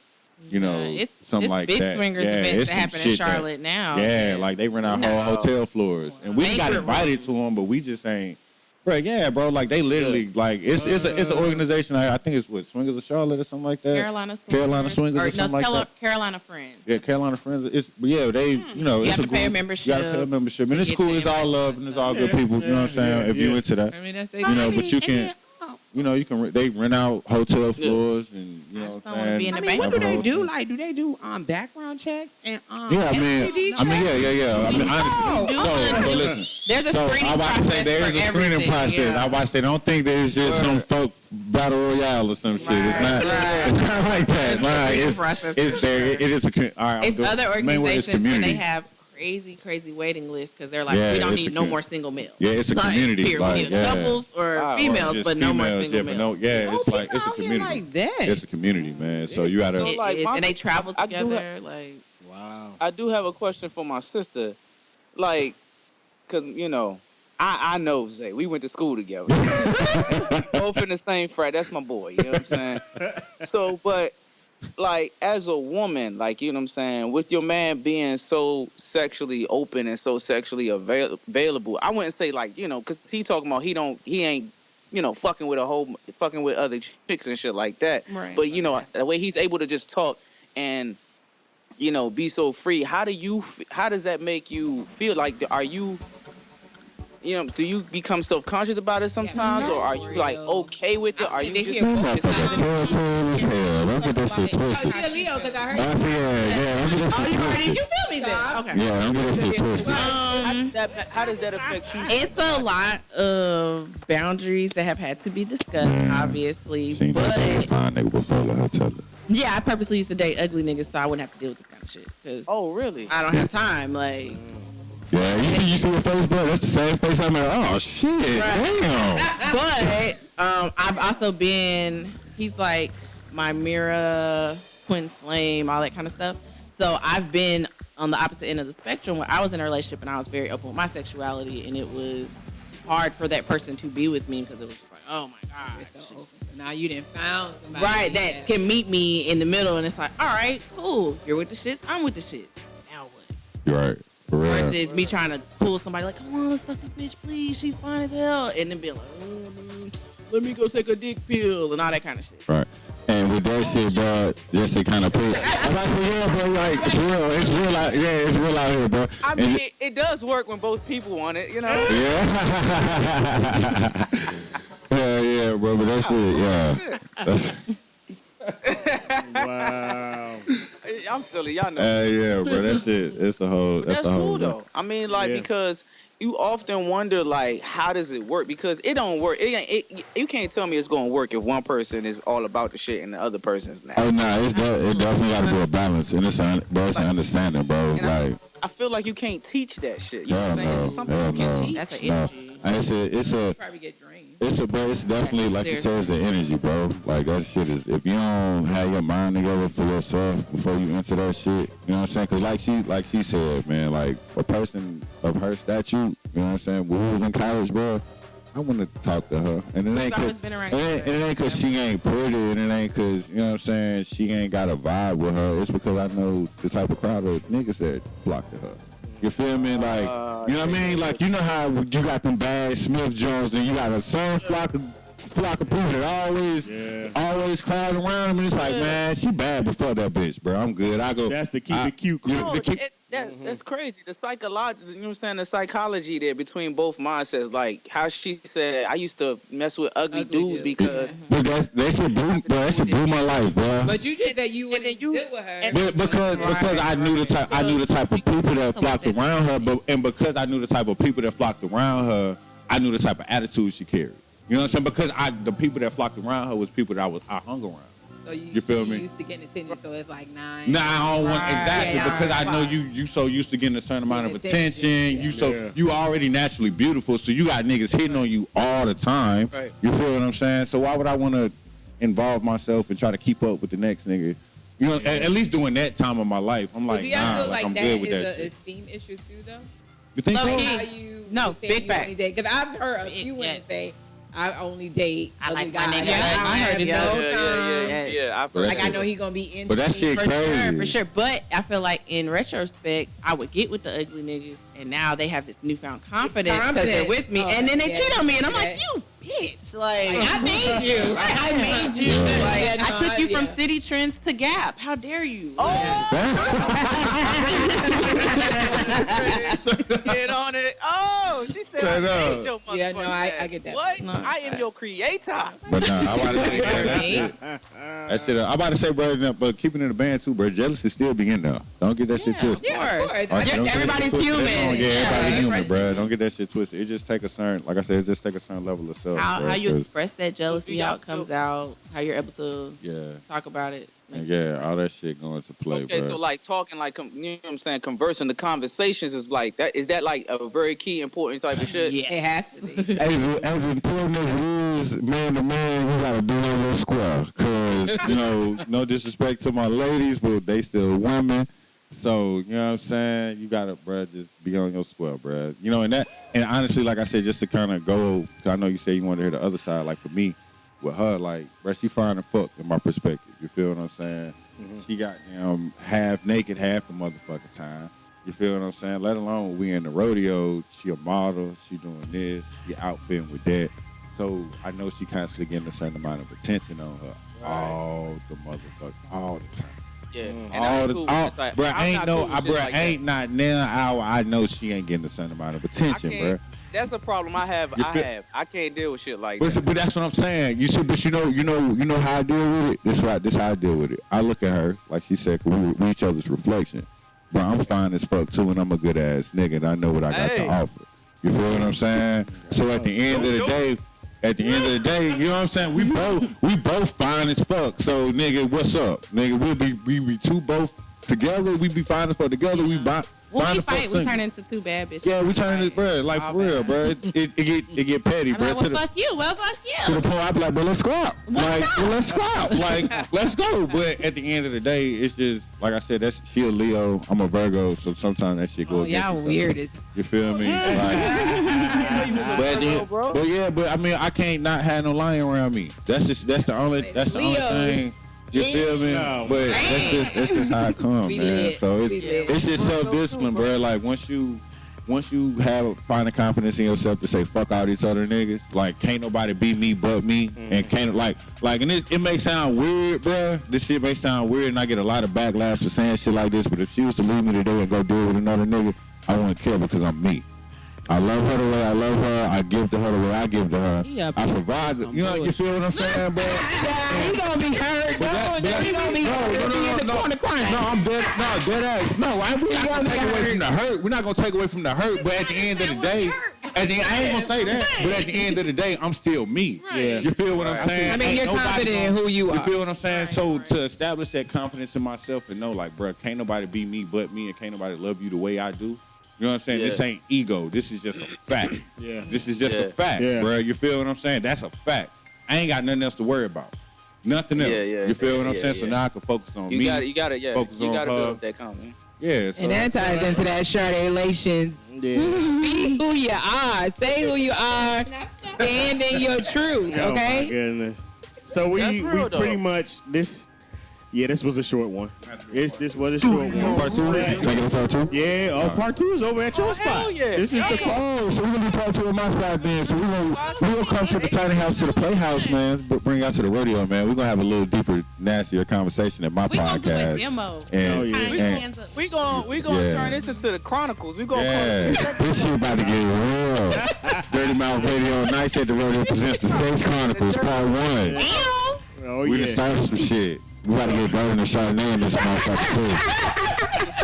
something like big that. swingers events that happen in Charlotte now. Yeah, like they rent out whole hotel floors, and we got invited to them, but we just ain't Right, yeah, bro. Like they literally, like it's an organization. I think it's what Swingers of Charlotte or something like that. Carolina Swingers. Or something like that. Carolina Friends. Yeah, Carolina Friends. They you know, You it's have a to pay a group. membership. You got to pay a membership, and it's get cool. the It's all invite love and and it's stuff. all good people. You know what I'm saying? If you into that, I mean, that's you know, but you can. You know, you can. They rent out hotel floors, and you know just what don't wanna I'm be saying. in the I mean, what do they Have do? a Like, do they do background checks and Yeah, I mean, STD yeah. I mean, honestly. So listen. There's a So screening I watched process there is for a screening everything, process. yeah. I watched. They don't think that it's just some folk battle royale or some shit. It's not. right. It's not like that. It's a Like, screening process it's for there. sure. It is a. All right, It's other main way is organizations when community. they have crazy waiting lists because they're like, Yeah, we don't it's need a no com- more single males. Yeah, it's a Like, community, period. like, we need yeah. couples or females, Just but no more females, single yeah, but males. no, yeah, it's like it's a out here community. like that. It's a community, man. So you gotta. So, It like, is, my- and they travel I do together. Like, Wow. I do have a question for my sister, like, cause you know, I know Zay. We went to school together, both in the same frat. That's my boy. You know what I'm saying? So, but like, as a woman, like, you know what I'm saying, with your man being so sexually open and so sexually available, I wouldn't say like, you know, cause he talking about he ain't, you know, fucking with other chicks and shit like that. Right. But you know, the way he's able to just talk and, you know, be so free. How does that make you feel? Like, are you, you know, do you become self-conscious about it sometimes, or are you like okay with it? Are you just Don't get that shit twisted. You're a Leo because I heard Yeah, don't get that shit twisted. you feel me then? okay. Yeah, don't get that shit twisted. how does that affect you? It's a lot of boundaries that have had to be discussed, obviously. Seen But that fine nigga before, let her tell it. yeah, I purposely used to date ugly niggas so I wouldn't have to deal with this kind of shit. Cause Oh, really? I don't have time. Like, Yeah, you see your face, bro. That's the same face I'm at. Oh shit, damn. but I've also been. He's like my mirror, twin flame, all that kind of stuff. So I've been on the opposite end of the spectrum where I was in a relationship and I was very open with my sexuality, and it was hard for that person to be with me because it was just like, oh my god. So now you done found somebody. Right, that can meet me in the middle, and it's like, all right, cool. You're with the shits, I'm with the shits. Now what? You're right, for real. Versus me trying to pull somebody like, come on, let's fuck this bitch, please. She's fine as hell. And then be like, let me go take a dick pill and all that kind of shit. Right. And with that shit, bro, just to kind of put, I'm like, yeah, bro, like, it's real. It's real out, yeah, it's real out here, bro. I mean, it does work when both people want it, you know? Yeah. Yeah, bro, but that's it, yeah. That's, Wow. I'm silly, y'all know. yeah, bro, that's it. It's the whole, that's That's the whole. cool though. I mean, like, Yeah. because you often wonder, like, how does it work? Because it don't work. You can't tell me it's gonna work if one person is all about the shit and the other person is not. Oh, nah, it definitely got to be a balance. And it's an understanding, bro. Like, I feel like you can't teach that shit. You know what I'm saying? no, It's something hell you can no. teach. That's an no. energy. And it's Probably get drained. bro, it's definitely, like you said, it's the energy, bro. Like, that shit is, if you don't have your mind together for yourself before you enter that shit, you know what I'm saying? Because like she said, man, like, a person of her statute, you know what I'm saying? When we was in college, bro, I want to talk to her. And it ain't always because been around it ain't because she ain't pretty, and it ain't because, you know what I'm saying, she ain't got a vibe with her. It's because I know the type of crowd of niggas that flock to her. You feel me? Like, you know what I mean? Like, you know how you got them bad Smith Jones, and you got a certain flock of people that always crowd around them, and it's like, man, she bad before that bitch, bro. I'm good. I go. That's the keep it cute crew. No, that's crazy. The psychology, you know what I'm saying? The psychology there between both mindsets, like how she said, I used to mess with ugly dudes because. But that shit blew my life, bro. But you did that you wouldn't deal with her. But because I knew the type of people that flocked around her, and because I knew the type of people that flocked around her, I knew the type of attitude she carried. You know what I'm saying? Because the people that flocked around her was people that I hung around. So you feel me? used to getting attention, so it's like 9. Nah, I don't want exactly Yeah, because I know right. you so used to getting a certain amount of attention. Yeah. You already naturally beautiful, so you got niggas hitting on you all the time. Right. You feel what I'm saying? So why would I want to involve myself and try to keep up with the next nigga? You know, at least during that time of my life, I'm like, do y'all nah, feel like I'm that good with is that an shit. esteem issue too, though? You think so? Low-key. How you No, say big you facts. Because I've heard a Big, few women yes. say, I only date. I like ugly my guys. nigga. I heard it. Yeah. But Like I know he gonna be into But that shit For crazy. sure, for sure. But I feel like in retrospect, I would get with the ugly niggas, and now they have this newfound confidence because they're with me, and then they cheat on me, and I'm like, you bitch, like I made you. I made you. like, I took you from City Trends to Gap. How dare you? Get on it. Oh, she said, Straight I up. made your motherfucking Yeah, no, I ass. get that. What? No. I am your creator. But nah, I'm about to say that shit. I'm about to say, bro, but keeping it in the band too, bro. Jealousy still be in there. Don't get that shit twisted. Of course. Don't get that shit Everybody's twisted. human. Everybody's human, everybody's bro. human. Don't get that shit twisted. It just take a certain, like I said, it just take a certain level of self. How, bro, how you 'cause- express that jealousy, how it comes out, how you're able to Yeah, talk about it. and yeah, all that shit going to play, Okay, bro. so like talking, like you know what I'm saying, conversing, the conversations is like that. Is that like a very key, important type of shit? Yeah. It has to be. as important as it is, man to man, you gotta be on your square. Cause, you know, no disrespect to my ladies, but they still women. So, you know what I'm saying? You gotta, bruh, just be on your square, bruh. You know, and honestly, like I said, just to kind of go, 'cause I know you said you wanted to hear the other side, like for me, with her, like, bruh, she fine and fuck in my perspective. You feel what I'm saying? She got half naked, half the motherfucking time. You feel what I'm saying? Let alone we in the rodeo, she a model, she doing this, she outfitting with that. So I know she constantly getting a certain amount of attention on her all the time. Yeah. And All I'm the, cool with all, that type- bruh, I'm ain't not no, cool with shit like that. ain't not now hour I know she ain't getting a certain amount of attention, I bruh. can't. That's a problem I have. You feel- I can't deal with shit like But, that. but that's what I'm saying. You see, but you know how I deal with it. This how I deal with it. I look at her like she said, 'cause we each other's reflection. But I'm fine as fuck too, and I'm a good ass nigga, and I know what I got to offer. You feel what I'm saying? So at the end of the day, you know what I'm saying? We both fine as fuck. So nigga, what's up, nigga? We be two both together. We be fine as fuck together. We When fine we as fuck fight, we single. turn into two bad bitches. Yeah, we turn into bro, like All for real, bad. bro. It get petty, I'm bro. like, well, fuck you. Well, fuck To you. the point I be like, bro, let's go out. Let's go out. Like, let's go. But at the end of the day, it's just like I said. She a Leo. I'm a Virgo, so sometimes that shit goes. Oh, against y'all each other. weird as. You feel me? But I mean, I can't not have no lying around me. That's the only thing. You feel me? No. But that's just how it comes, We man. lit. So We lit. it's just self-discipline, bro. Like once you find the confidence in yourself to say fuck all these other niggas, like can't nobody be me but me, and can't like and it may sound weird, bro. This shit may sound weird, and I get a lot of backlash for saying shit like this. But if she was to leave me today and go deal with another nigga, I wouldn't care because I'm me. I love her the way I love her. I give to her the way I give to her. I provide. You feel what I'm saying, bro? He gonna be hurt. He gonna be hurt. No, I'm dead. No, dead ass. No, we're not gonna take away from the hurt. We're not gonna take away from the hurt. But at the end of the day, I ain't gonna say that. But at the end of the day, I'm still me. Yeah. You feel what I'm saying? I mean, Ain't you're nobody confident in gonna- who you You are. feel what I'm saying? So to establish that confidence in myself and know, like, bro, can't nobody be me but me, and can't nobody love you the way I do. You know what I'm saying? Yeah. This ain't ego. This is just a fact. Yeah. This is just a fact, Yeah. bro. You feel what I'm saying? That's a fact. I ain't got nothing else to worry about. Nothing else. You feel what I'm saying? So now I can focus on me. You gotta Focus on her. build up that confidence. Yeah. So, And that ties into that Sade relations. Yeah. Be who you are. Say who you are. Stand in your truth. Oh my Okay. goodness. So That's we real, though. pretty much this. Yeah, this was a short one. This was a short one. part two? Take it to part two? Yeah, part 2 is over at your spot. hell yeah. This is the Oh, so we're gonna do part two of my spot then. So we're gonna come to the tiny house, to the playhouse, man. But bring out to the rodeo, man. We're gonna have a little deeper, nastier conversation at my We gonna do a podcast. demo. And, Oh, yeah. Tiny and hands up. We gonna Yeah. turn this into the Chronicles. We gonna yeah, this shit about to get real. Dirty Mouth Radio Nights at the Rodeo presents the Sex Chronicles Part 1. Oh We yeah. done started some shit. We about to get Golden and Chardonnay in this motherfucker too.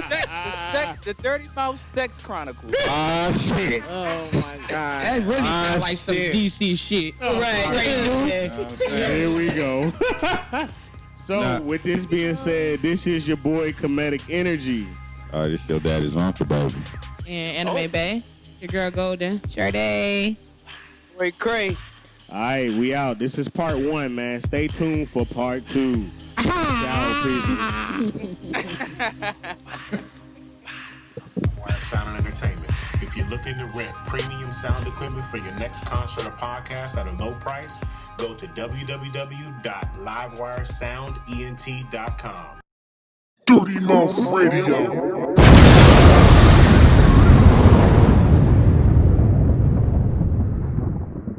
the Dirty Mouth Sex Chronicles. Ah, shit. Oh my God. That really Ah, sounds like some shit. DC shit. Right. Here we go. So Nah. with this being said, this is your boy Comedic Energy. This your daddy's uncle, baby. And Anime Bay. Your girl Golden. Sade. Wait, Cray. All right, we out. This is part 1, man. Stay tuned for part 2. Shower preview. Silent Entertainment. If you looking to rent premium sound equipment for your next concert or podcast at a low price, go to www.livewiresoundent.com. Dirty Mouth Radio.